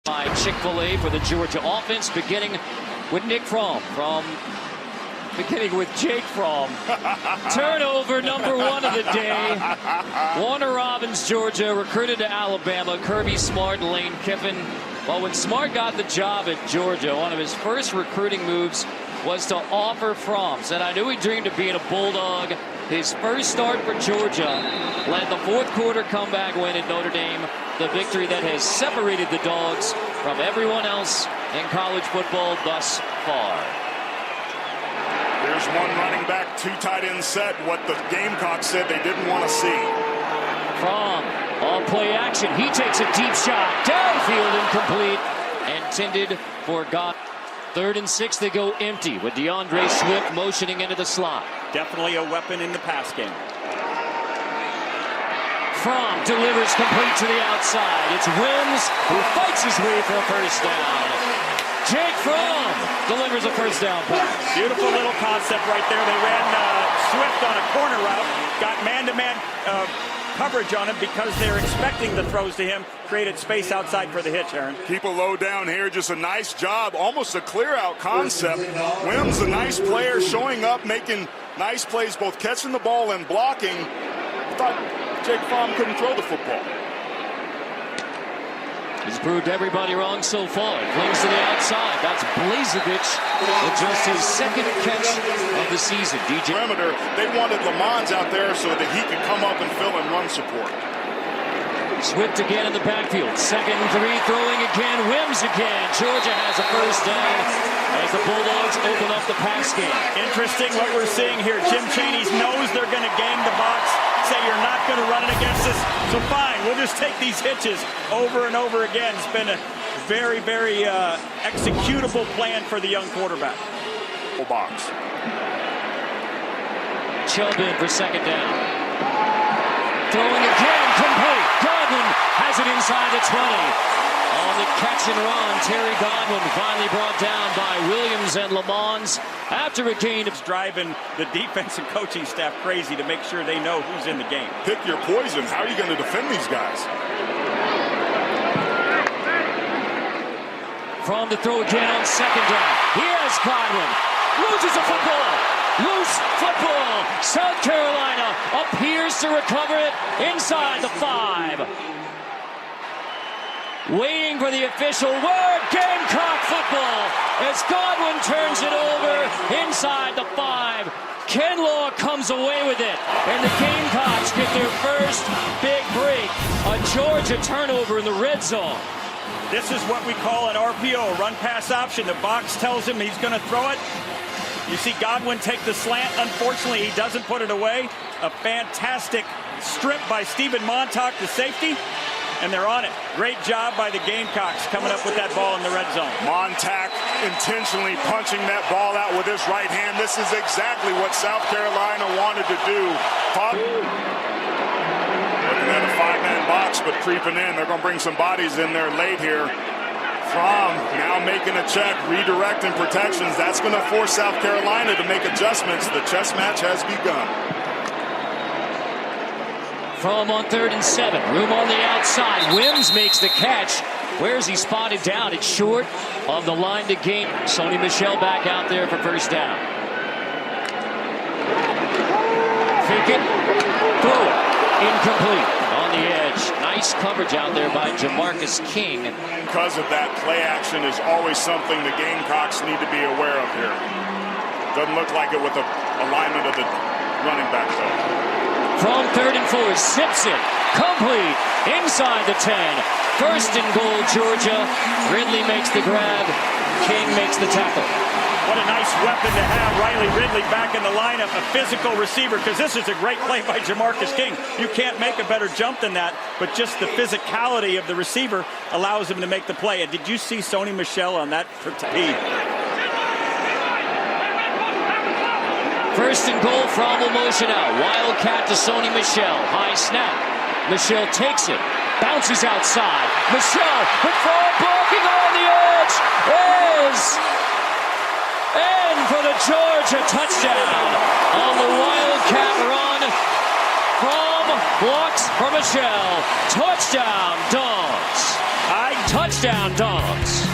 By Chick-fil-A for the Georgia offense, beginning with Nick Fromm. Beginning with Jake Fromm. Turnover number one of the day. Warner Robins, Georgia, recruited to Alabama. Kirby Smart, Lane Kiffin. Well, when Smart got the job at Georgia, one of his first recruiting moves was to offer Fromm. Said, I knew he dreamed of being a Bulldog. His first start for Georgia led the fourth quarter comeback win at Notre Dame. The victory that has separated the Dogs from everyone else in college football thus far. There's one running back, two tight end set. What the Gamecocks said they didn't want to see. Fromm, all play action. He takes a deep shot. Downfield, incomplete. Intended for God. 3rd and 6, they go empty with DeAndre Swift motioning into the slot. Definitely a weapon in the pass game. Fromm delivers complete to the outside. It's Wims who fights his way for a first down. Jake Fromm delivers a first down pass. Beautiful little concept right there. They ran Swift on a corner route, got man-to-man coverage on him because they're expecting the throws to him, created space outside for the hitch, Aaron. Keep a low down here, just a nice job, almost a clear-out concept. Wims, a nice player, showing up, making nice plays, both catching the ball and blocking. I thought Jake Fromm couldn't throw the football. He's proved everybody wrong so far. Flings to the outside. That's Blazevich with just his second catch of the season. DJ Perimeter, they wanted Lamons out there so that he could come up and fill in run support. Swift again in the backfield. 2nd and 3, throwing again. Wims again. Georgia has a first down as the Bulldogs open up the pass game. Interesting what we're seeing here. Jim Chaney knows they're going to game the box. Say you're not going to run it against us, so fine, we'll just take these hitches over and over again. It's been a very, very executable plan for the young quarterback. Box. Chubb in for 2nd down. Throwing again, complete. Godwin has it inside the 20. On the catch and run, Terry Godwin finally brought down by Williams and Lamons after a gain of driving the defense and coaching staff crazy to make sure they know who's in the game. Pick your poison. How are you going to defend these guys? From the throw again on 2nd down. Here's Godwin. Loses a football. Loose football. South Carolina appears to recover it inside the 5. Waiting for the official word. Gamecock football as Godwin turns it over inside the 5. Kinlaw comes away with it, and the Gamecocks get their first big break. A Georgia turnover in the red zone. This is what we call an RPO, run-pass option. The box tells him he's going to throw it. You see Godwin take the slant. Unfortunately, he doesn't put it away. A fantastic strip by Stephen Montauk, the safety. And they're on it. Great job by the Gamecocks coming up with that ball in the red zone. Montauk intentionally punching that ball out with his right hand. This is exactly what South Carolina wanted to do. Looking at a 5-man box, but creeping in. They're going to bring some bodies in there late here. Fromm now making a check, redirecting protections. That's going to force South Carolina to make adjustments. The chess match has begun. Fromm on 3rd and 7. Room on the outside. Wims makes the catch. Where's he spotted down? It's short of the line to gain. Sony Michel back out there for first down. Fake it. Throw it. Incomplete. On the edge. Nice coverage out there by Jamarcus King. Because of that, play action is always something the Gamecocks need to be aware of here. Doesn't look like it with the alignment of the running back though. From 3rd and 4, zips it, complete, inside the 10. 1st and goal, Georgia. Ridley makes the grab, King makes the tackle. What a nice weapon to have, Riley Ridley back in the lineup, a physical receiver, because this is a great play by Jamarcus King. You can't make a better jump than that, but just the physicality of the receiver allows him to make the play. And did you see Sony Michel on that? 1st and goal, Fromm will motion out. Wildcat to Sony Michel. High snap. Michel takes it. Bounces outside. Michel with Fromm blocking on the edge. Is in for the Georgia touchdown. On the Wildcat run. Fromm blocks for Michel. Touchdown, Dogs. I Touchdown, Dogs.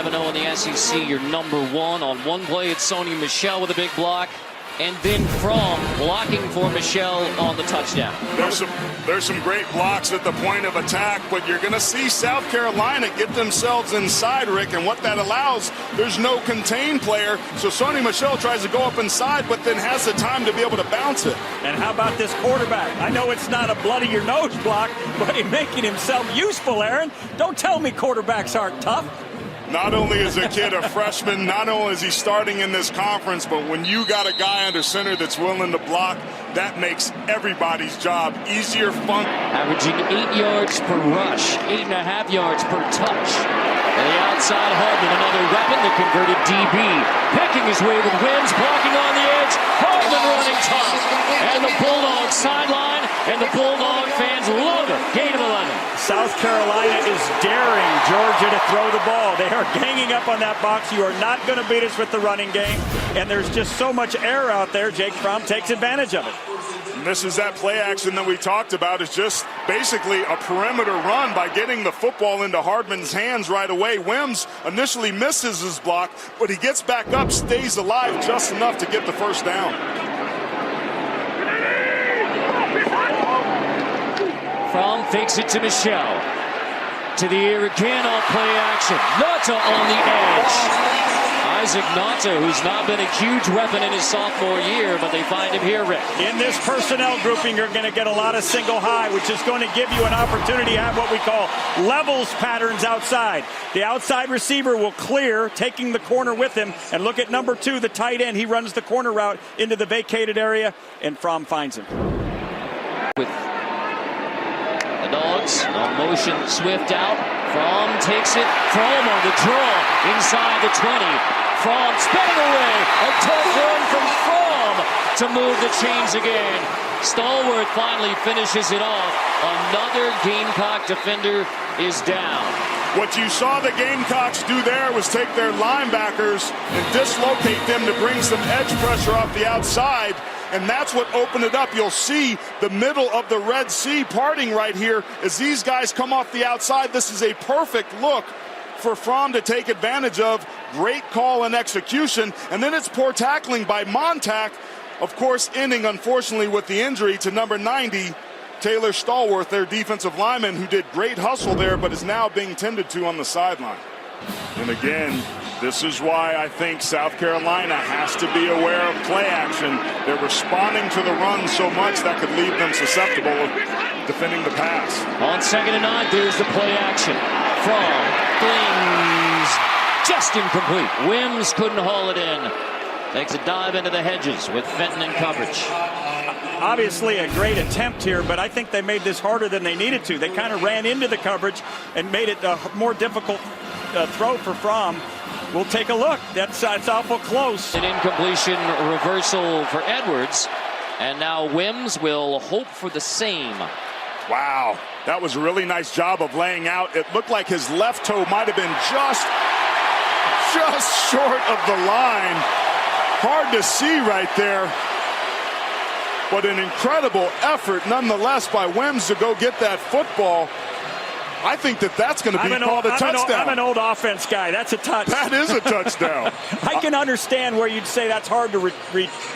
In the SEC, you're number one. On one play, it's Sony Michel with a big block, and then Fromm blocking for Michel on the touchdown. There's some great blocks at the point of attack, but you're going to see South Carolina get themselves inside, Rick, and what that allows, there's no contained player, so Sony Michel tries to go up inside, but then has the time to be able to bounce it. And how about this quarterback? I know it's not a bloody-your-nose block, but he's making himself useful, Aaron. Don't tell me quarterbacks aren't tough. Not only is the kid a freshman, not only is he starting in this conference, but when you got a guy under center that's willing to block, that makes everybody's job easier, fun. Averaging 8 yards per rush, 8.5 yards per touch. And the outside Hardman, another weapon, the converted DB. Picking his way with Wims, blocking on the edge. Hardman running tough. And the Bulldogs sideline, and the Bulldog fans love it. Gain of 11. South Carolina is daring Georgia to throw the ball. They are ganging up on that box. You are not going to beat us with the running game. And there's just so much air out there. Jake Fromm takes advantage of it. And this is that play action that we talked about. It's just basically a perimeter run by getting the football into Hardman's hands right away. Wims initially misses his block, but he gets back up, stays alive just enough to get the first down. Fromm fakes it to Michel. To the air again on play action. Nata on the edge. Isaac Nata, who's not been a huge weapon in his sophomore year, but they find him here, Rick. In this personnel grouping, you're going to get a lot of single high, which is going to give you an opportunity to have what we call levels patterns outside. The outside receiver will clear, taking the corner with him, and look at number 2, the tight end. He runs the corner route into the vacated area, and Fromm finds him. With the Dogs, no motion, Swift out. Fromm takes it. Fromm on the draw inside the 20. Fromm spinning away. A tough run from Fromm to move the chains again. Stallworth finally finishes it off. Another Gamecock defender is down. What you saw the Gamecocks do there was take their linebackers and dislocate them to bring some edge pressure off the outside. And that's what opened it up. You'll see the middle of the Red Sea parting right here as these guys come off the outside. This is a perfect look for Fromm to take advantage of. Great call and execution. And then it's poor tackling by Montauk. Of course, ending, unfortunately, with the injury to number 90, Taylor Stallworth, their defensive lineman, who did great hustle there, but is now being tended to on the sideline. And again, this is why I think South Carolina has to be aware of play action. They're responding to the run so much that could leave them susceptible of defending the pass. On 2nd and 9, there's the play action. Fromm flings, just incomplete. Wims couldn't haul it in. Takes a dive into the hedges with Fenton in coverage. Obviously a great attempt here, but I think they made this harder than they needed to. They kind of ran into the coverage and made it a more difficult throw for Fromm. We'll take a look. That's awful close. An incompletion reversal for Edwards. And now Wims will hope for the same. Wow, that was a really nice job of laying out. It looked like his left toe might have been just short of the line. Hard to see right there. But an incredible effort nonetheless by Wims to go get that football. I think that's going to be called a touchdown. I'm an old offense guy. That's a touch. That is a touchdown. I can understand where you'd say that's hard to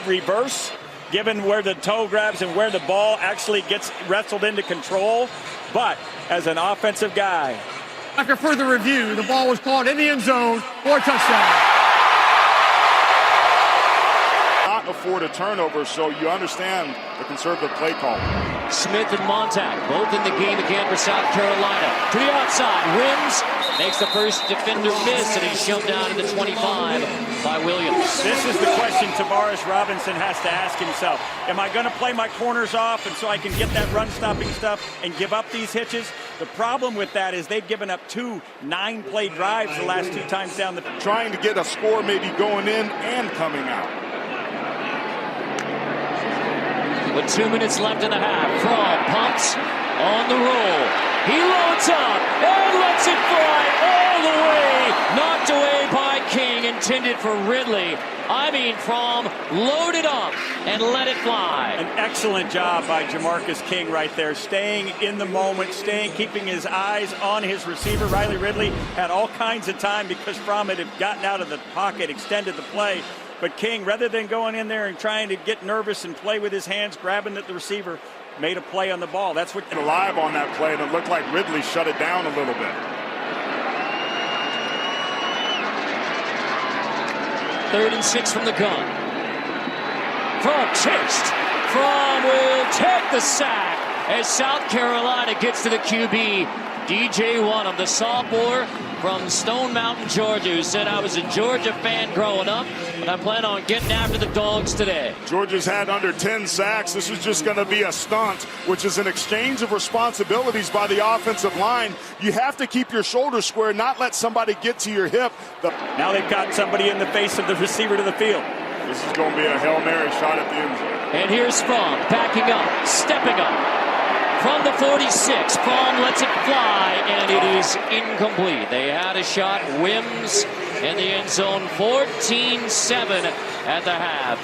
reverse, given where the toe grabs and where the ball actually gets wrestled into control. But as an offensive guy. After further review, the ball was called in the end zone for a touchdown. Not afford a turnover, so you understand the conservative play call. Smith and Montauk both in the game again for South Carolina. To the outside, Wims makes the first defender miss, and he's shoved down to the 25 by Williams. This is the question Tavares Robinson has to ask himself. Am I going to play my corners off and so I can get that run-stopping stuff and give up these hitches? The problem with that is they've given up 2 9-play drives the last 2 times down the field. Trying to get a score maybe going in and coming out. With 2 minutes left in the half, Fromm pumps on the roll. He loads up and lets it fly all the way. Knocked away by King and intended for Ridley. I mean, Fromm loaded up and let it fly. An excellent job by Jamarcus King right there, staying in the moment, keeping his eyes on his receiver. Riley Ridley had all kinds of time because Fromm had gotten out of the pocket, extended the play. But King, rather than going in there and trying to get nervous and play with his hands, grabbing at the receiver, made a play on the ball. That's what alive on that play, and it looked like Ridley shut it down a little bit. 3rd and 6 from the gun. Fromm chased. Fromm will take the sack as South Carolina gets to the QB. DJ Wonnum, the sophomore from Stone Mountain, Georgia, who said, I was a Georgia fan growing up, but I plan on getting after the Dogs today. Georgia's had under 10 sacks. This is just going to be a stunt, which is an exchange of responsibilities by the offensive line. You have to keep your shoulders square, not let somebody get to your hip. Now they've got somebody in the face of the receiver to the field. This is going to be a Hail Mary shot at the end zone. And here's Fromm backing up, stepping up. From the 46, Fromm lets it fly, and it is incomplete. They had a shot. Wims in the end zone, 14-7 at the half.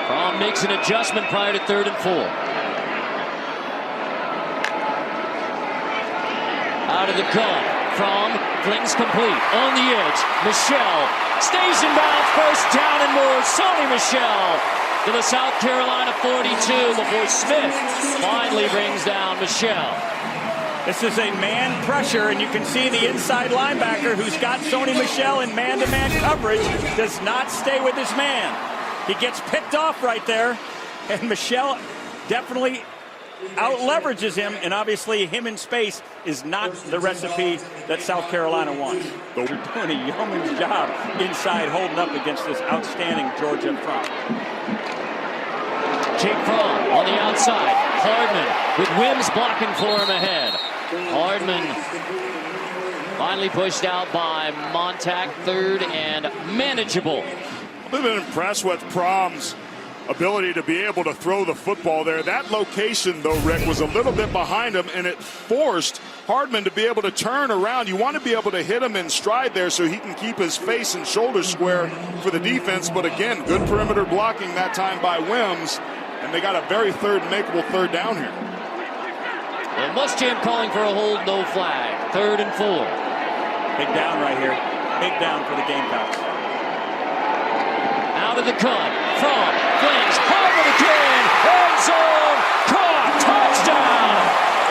Fromm makes an adjustment prior to 3rd and 4. Out of the gun, Fromm flings complete on the edge. Michel stays in bounds, first down and more. Sony Michel to the South Carolina 42 before Smith finally brings down Michel. This is a man pressure, and you can see the inside linebacker who's got Sony Michel in man-to-man coverage does not stay with his man. He gets picked off right there, and Michel definitely out-leverages him, and obviously him in space is not the recipe that South Carolina wants. They're doing a yeoman's job inside holding up against this outstanding Georgia front. Jake Fromm on the outside. Hardman with Wims blocking for him ahead. Hardman finally pushed out by Montag, 3rd and manageable. I've been impressed with Fromm's ability to be able to throw the football there. That location, though, Rick, was a little bit behind him, and it forced Hardman to be able to turn around. You want to be able to hit him in stride there so he can keep his face and shoulders square for the defense. But again, good perimeter blocking that time by Wims, and they got a very makeable 3rd down here. Well, Muschamp calling for a hold, no flag. 3rd and 4. Big down right here. Big down for the Gamecocks. Out of the cut. Fromm flings. Hardman again. End zone. Caught. Touchdown.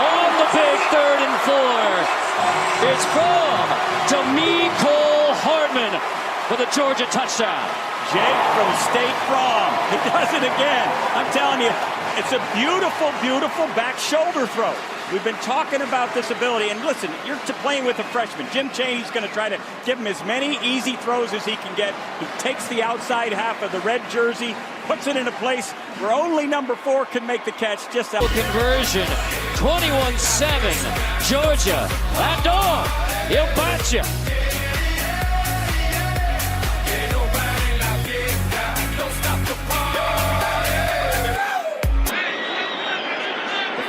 On the big 3rd and 4. It's Fromm to Michel Hardman for the Georgia touchdown. Jake from State Fromm. He does it again. I'm telling you, it's a beautiful, beautiful back shoulder throw. We've been talking about this ability, and listen, you're playing with a freshman. Jim Chaney's going to try to give him as many easy throws as he can get. He takes the outside half of the red jersey, puts it in a place where only number 4 can make the catch. Just out. Conversion, 21-7, Georgia. That dog, he'll bite you.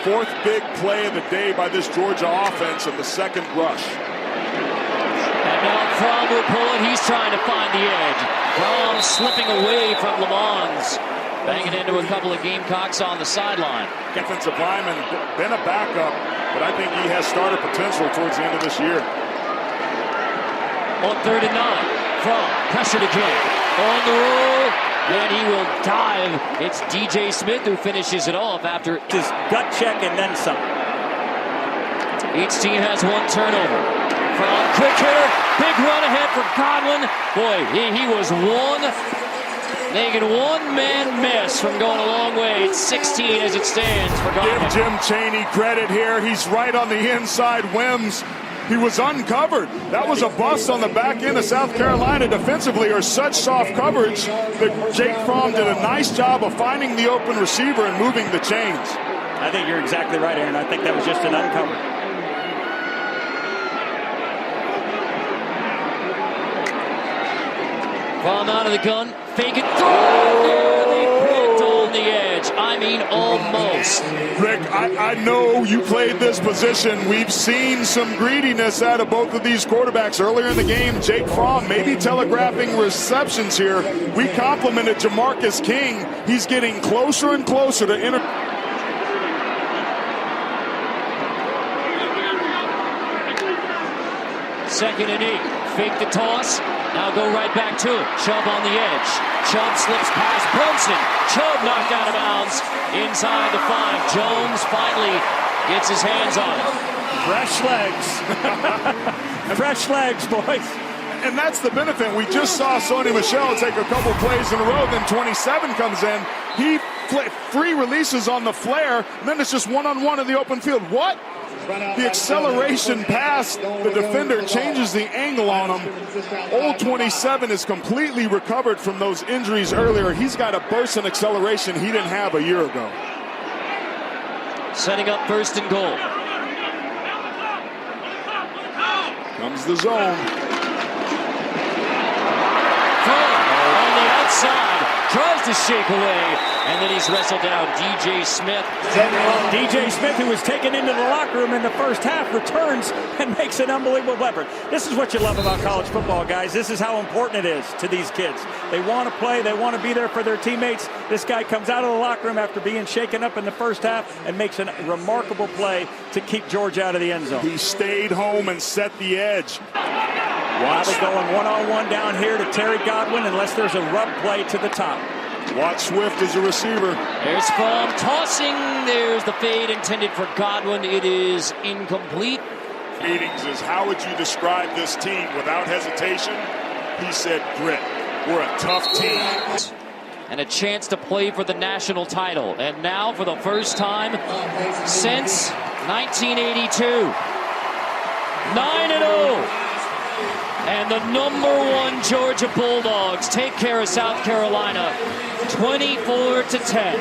Fourth big play of the day by this Georgia offense in the 2nd rush. And now Fromm will pull it. He's trying to find the edge. Fromm slipping away from Lamons. Banging into a couple of Gamecocks on the sideline. Defensive lineman, been a backup, but I think he has starter potential towards the end of this year. On 3rd and 9. Fromm pressured again. On the roll. And he will dive. It's DJ Smith who finishes it off after his gut check and then some. Each team has one turnover. Fromm, quick hitter, big run ahead for Godwin. Boy, he was making one-man miss from going a long way. It's 16 as it stands for Godwin. Give Jim Chaney credit here. He's right on the inside. Wims, he was uncovered. That was a bust on the back end of South Carolina defensively, or such soft coverage that Jake Fromm did a nice job of finding the open receiver and moving the chains. I think you're exactly right, Aaron. I think that was just an uncover. Fromm out of the gun, fake it, throw, nearly picked on the edge. I mean, mean almost. Rick, I know you played this position. We've seen some greediness out of both of these quarterbacks earlier in the game. Jake Fromm maybe telegraphing receptions here. We complimented Jamarcus King. He's getting closer and closer to Second and 8. Fake the toss. Now go right back to it. Chubb on the edge. Chubb slips past Brunson. Chubb knocked out of bounds inside the 5. Jones finally gets his hands on it. Fresh legs. Fresh legs, boys. And that's the benefit. We just saw Michel take a couple plays in a row. Then 27 comes in. He 3 releases on the flare. And then it's just one-on-one in the open field. What? The acceleration pass, the defender changes the angle on him. Old 27 is completely recovered from those injuries earlier. He's got a burst in acceleration he didn't have a year ago. Setting up first and goal. Comes the zone. On the outside, tries to shake away, and then he's wrestled down. DJ Smith. DJ Smith, who was taken into the locker room in the first half, returns and makes an unbelievable effort. This is what you love about college football, guys. This is how important it is to these kids. They want to play. They want to be there for their teammates. This guy comes out of the locker room after being shaken up in the first half and makes a remarkable play to keep Georgia out of the end zone. He stayed home and set the edge. Wiley going one-on-one down here to Terry Godwin unless there's a rub play to the top. Watt Swift is a receiver. There's Fromm tossing. There's the fade intended for Godwin. It is incomplete. Meetings is how would you describe this team without hesitation? He said grit. We're a tough team. And a chance to play for the national title. And now for the first time since 1982. 9-0. And the #1 Georgia Bulldogs take care of South Carolina 24-10.